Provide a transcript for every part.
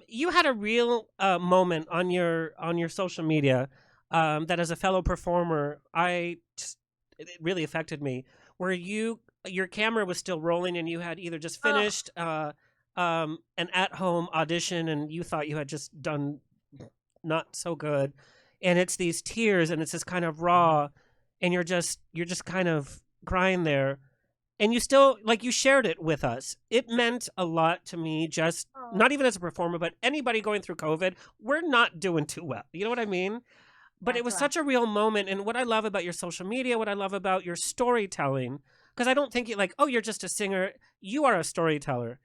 You had a real moment on your social media that, as a fellow performer, it really affected me. Where your camera was still rolling, and you had either just Oh, finished an at-home audition, and you thought you had just done not so good, and it's these tears, and it's this kind of raw, and you're just kind of crying there, and you still, like, you shared it with us. It meant a lot to me, just oh, not even as a performer, but anybody going through COVID. We're not doing too well, you know what I mean? But it that's was rough. such a real moment, and what I love about your social media, what I love about your storytelling, because I don't think you, like, oh, you're just a singer. You are a storyteller.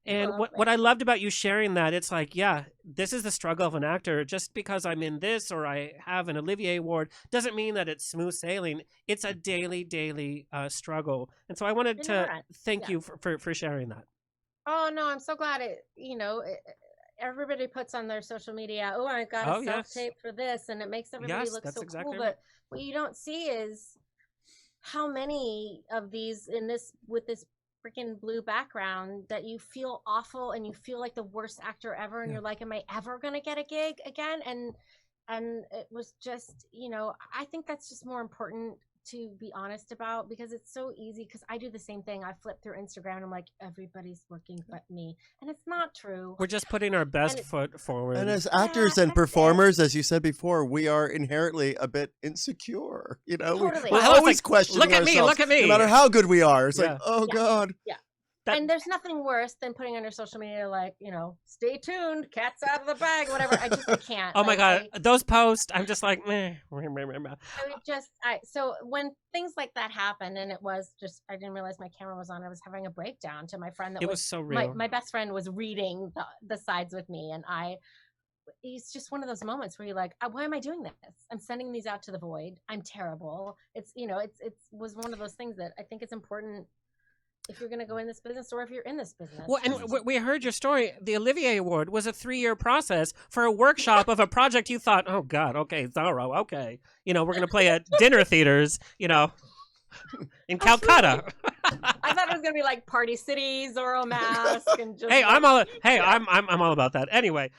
And Oh, what I thanks. loved about you sharing that, it's like, yeah, this is the struggle of an actor. Just because I'm in this or I have an Olivier Award doesn't mean that it's smooth sailing. It's a daily struggle. And so I wanted It never to ends. thank Yeah. you for sharing that. Oh no, I'm so glad everybody puts on their social media, oh, I got a Oh, self yes. tape for this, and it makes everybody Yes, look that's so cool. exactly right. But what you don't see is how many of these in this with this freaking blue background that you feel awful and you feel like the worst actor ever, and Yeah. you're like, am I ever gonna get a gig again? And it was just, I think that's just more important to be honest about, because it's so easy, because I do the same thing. I flip through Instagram and I'm like, everybody's working but me, and it's not true. We're just putting our best And it, foot And forward. as yeah, actors and that's it. performers, as you said before, we are inherently a bit insecure. Well, We're Totally. hello, it's always like, questioning look at me, ourselves, look at no me. matter how good we are. It's like, Yeah. oh Yeah, God. yeah. That And there's nothing worse than putting on your social media like, stay tuned, cat's out of the bag, whatever. I can't. Oh my Like god, those posts, I'm just like, meh. I would just I so when things like that happened, and it was just, I didn't realize my camera was on. I was having a breakdown to my friend that It was was so my real. my best friend was reading the sides with me, and it's just one of those moments where you're like, why am I doing this? I'm sending these out to the void. I'm terrible. It's was one of those things that I think it's important if you're going to go in this business, or if you're in this business, Well, and just we heard your story. The Olivier Award was a 3-year process for a workshop of a project you thought, oh God, okay, Zorro, okay. We're going to play at dinner theaters, in absolutely. Calcutta. I thought it was going to be like Party City, Zorro Mask, and just Hey, like, hey, yeah. I'm all about that. Anyway,